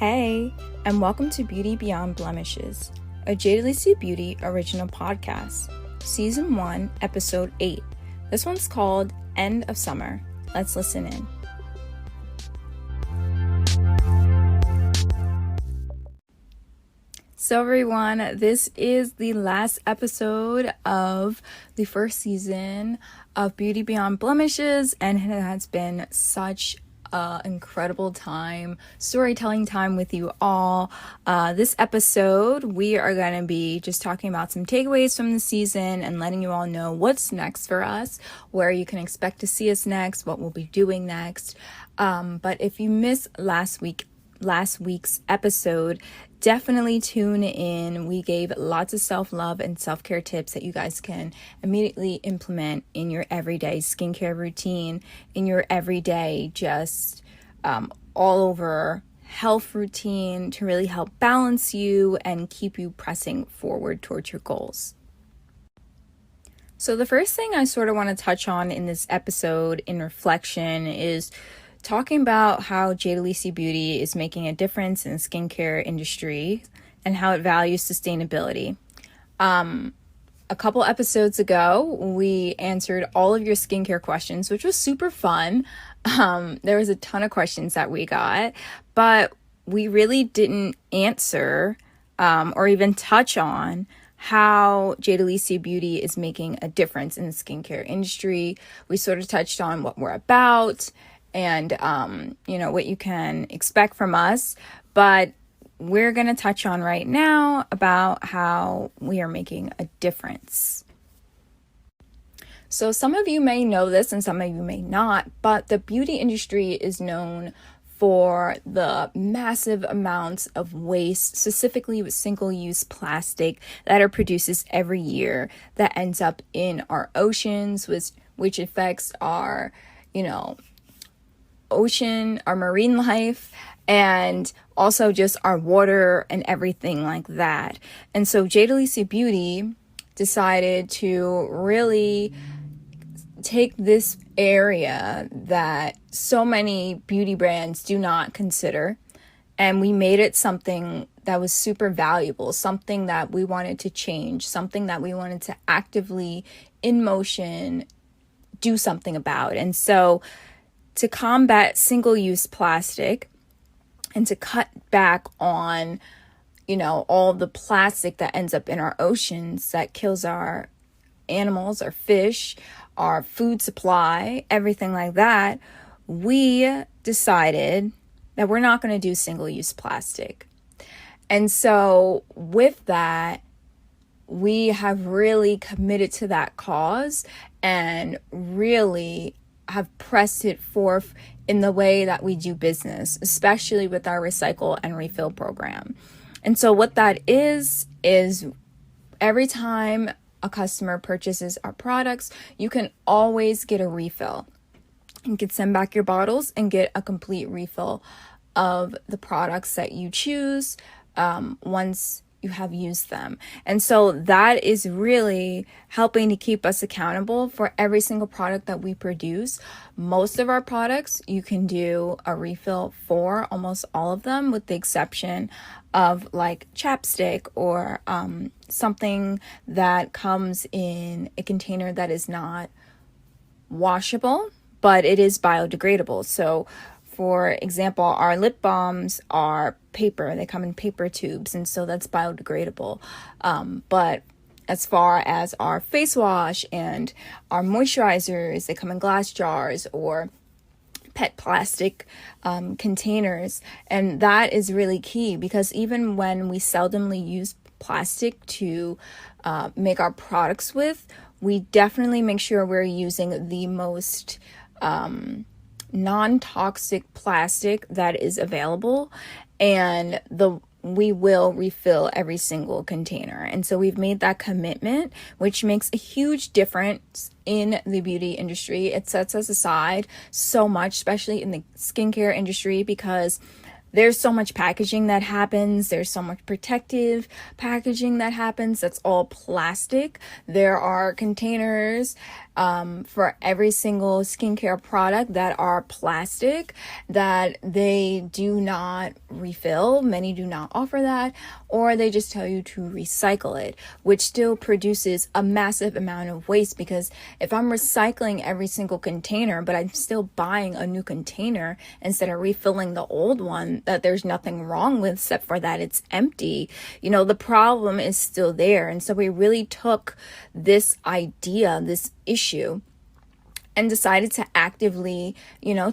Hey, and welcome to Beauty Beyond Blemishes, a Jade Alycia Beauty original podcast, Season 1, Episode 8. This one's called End of Summer. Let's listen in. So everyone, this is the last episode of the first season of Beauty Beyond Blemishes, and it has been such incredible time, storytelling time with you all. This episode, we are going to be just talking about some takeaways from the season and letting you all know what's next for us, where you can expect to see us next, what we'll be doing next. But if you missed last week's episode, definitely tune in. We gave lots of self-love and self-care tips that you guys can immediately implement in your everyday skincare routine, in your everyday just all over health routine to really help balance you and keep you pressing forward towards your goals. So the first thing I sort of want to touch on in this episode in reflection is talking about how Jade Alycia Beauty is making a difference in the skincare industry and how it values sustainability. A couple episodes ago, we answered all of your skincare questions, which was super fun. There was a ton of questions that we got, but we really didn't answer or even touch on how Jade Alycia Beauty is making a difference in the skincare industry. We sort of touched on what we're about and, what you can expect from us. But we're going to touch on right now about how we are making a difference. So some of you may know this and some of you may not, but the beauty industry is known for the massive amounts of waste, specifically with single-use plastic that are produced every year that ends up in our oceans, which affects our, ocean, our marine life, and also just our water and everything like that. And so Jade Alycia Beauty decided to really take this area that so many beauty brands do not consider, and we made it something that was super valuable, something that we wanted to change, something that we wanted to actively, in motion, do something about. And so to combat single-use plastic and to cut back on, all the plastic that ends up in our oceans that kills our animals, our fish, our food supply, everything like that, we decided that we're not going to do single-use plastic. And so with that, we have really committed to that cause and really have pressed it forth in the way that we do business, especially with our recycle and refill program. And so what that is every time a customer purchases our products, you can always get a refill. You can send back your bottles and get a complete refill of the products that you choose once you have used them. And so that is really helping to keep us accountable for every single product that we produce. Most of our products, you can do a refill for, almost all of them, with the exception of like chapstick or something that comes in a container that is not washable, but it is biodegradable. So for example, our lip balms are paper. They come in paper tubes, and so that's biodegradable. But as far as our face wash and our moisturizers, they come in glass jars or PET plastic containers. And that is really key because even when we seldomly use plastic to make our products with, we definitely make sure we're using the most non-toxic plastic that is available, and we will refill every single container. And so we've made that commitment, which makes a huge difference in the beauty industry. It sets us aside so much, especially in the skincare industry, because there's so much packaging that happens. There's so much protective packaging that happens. That's all plastic. There are containers for every single skincare product that are plastic, that they do not refill. Many do not offer that, or they just tell you to recycle it, which still produces a massive amount of waste, because if I'm recycling every single container, but I'm still buying a new container instead of refilling the old one that there's nothing wrong with except for that it's empty, the problem is still there. And so we really took this idea, this issue, and decided to actively,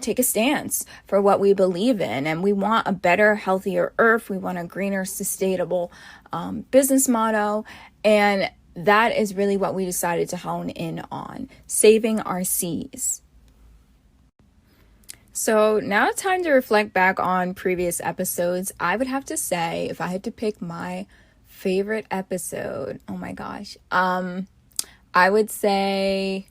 take a stance for what we believe in. And we want a better, healthier earth. We want a greener, sustainable business motto. And that is really what we decided to hone in on, saving our seas. So now it's time to reflect back on previous episodes. I would have to say, if I had to pick my favorite episode, oh my gosh, I would say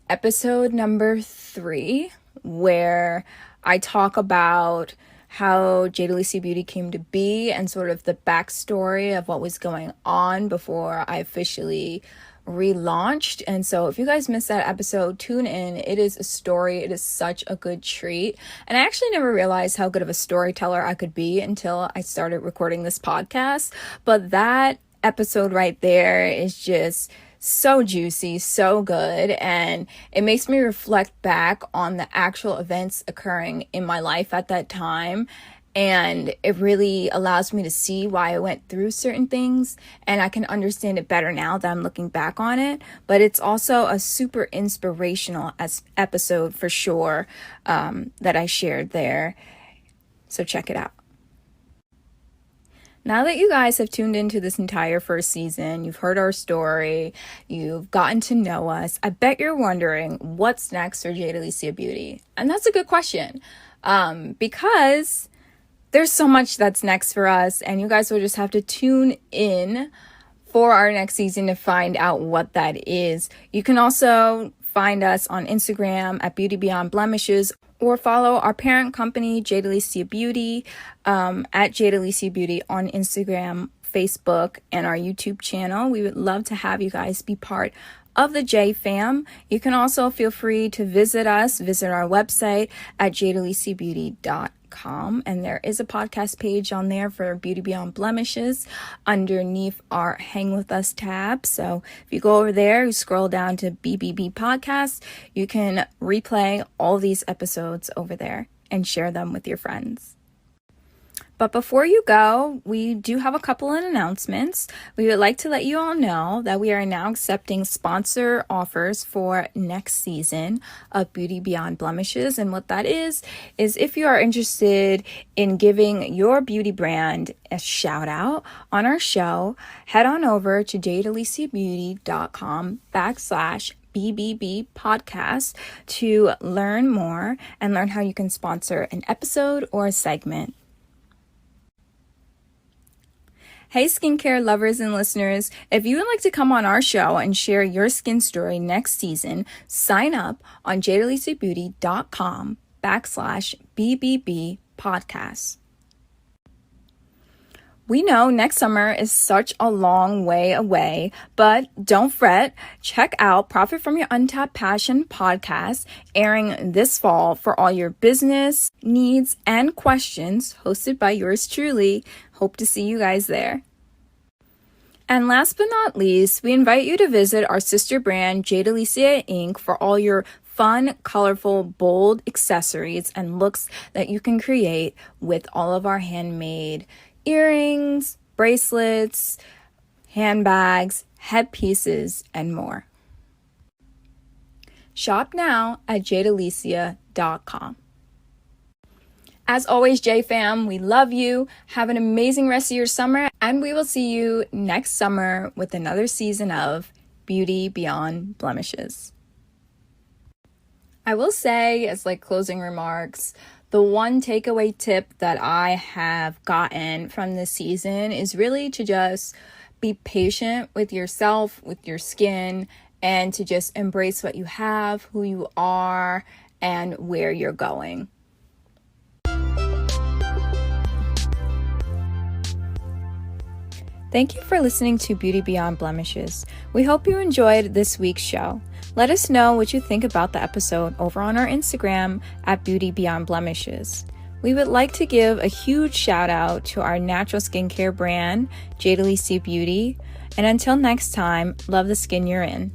episode number 3, where I talk about how Jade Alycia Beauty came to be and sort of the backstory of what was going on before I officially relaunched. And so if you guys missed that episode, tune in. It is a story. It is such a good treat. And I actually never realized how good of a storyteller I could be until I started recording this podcast. But that episode right there is just so juicy, so good, and it makes me reflect back on the actual events occurring in my life at that time, and it really allows me to see why I went through certain things, and I can understand it better now that I'm looking back on it. But it's also a super inspirational episode for sure, that I shared there, so check it out. Now that you guys have tuned into this entire first season, you've heard our story, you've gotten to know us, I bet you're wondering what's next for Jade Alycia Beauty. And that's a good question, because there's so much that's next for us, and you guys will just have to tune in for our next season to find out what that is. You can also find us on Instagram at Beauty Beyond Blemishes, or follow our parent company, Jade Alycia Beauty, at Jade Alycia Beauty on Instagram, Facebook, and our YouTube channel. We would love to have you guys be part of the J fam. You can also feel free to visit our website at jadealiciabeauty.com, and there is a podcast page on there for Beauty Beyond Blemishes underneath our Hang With Us tab. So if you go over there, you scroll down to BBB Podcast, you can replay all these episodes over there and share them with your friends. But before you go, we do have a couple of announcements. We would like to let you all know that we are now accepting sponsor offers for next season of Beauty Beyond Blemishes. And what that is if you are interested in giving your beauty brand a shout out on our show, head on over to jadealiciabeauty.com/BBB podcast to learn more and learn how you can sponsor an episode or a segment. Hey skincare lovers and listeners, if you would like to come on our show and share your skin story next season, sign up on jadealiciabeauty.com/BBB podcast. We know next summer is such a long way away, but don't fret. Check out Profit From Your Untapped Passion podcast, airing this fall for all your business needs and questions, hosted by yours truly. Hope to see you guys there. And last but not least, we invite you to visit our sister brand, Jade Alycia Inc., for all your fun, colorful, bold accessories and looks that you can create with all of our handmade earrings, bracelets, handbags, headpieces, and more. Shop now at jadealiciabeauty.com. As always, J fam, we love you. Have an amazing rest of your summer, and we will see you next summer with another season of Beauty Beyond Blemishes. I will say, as closing remarks, the one takeaway tip that I have gotten from this season is really to just be patient with yourself, with your skin, and to just embrace what you have, who you are, and where you're going. Thank you for listening to Beauty Beyond Blemishes. We hope you enjoyed this week's show. Let us know what you think about the episode over on our Instagram at Beauty Beyond Blemishes. We would like to give a huge shout out to our natural skincare brand, Jade Alycia Beauty. And until next time, love the skin you're in.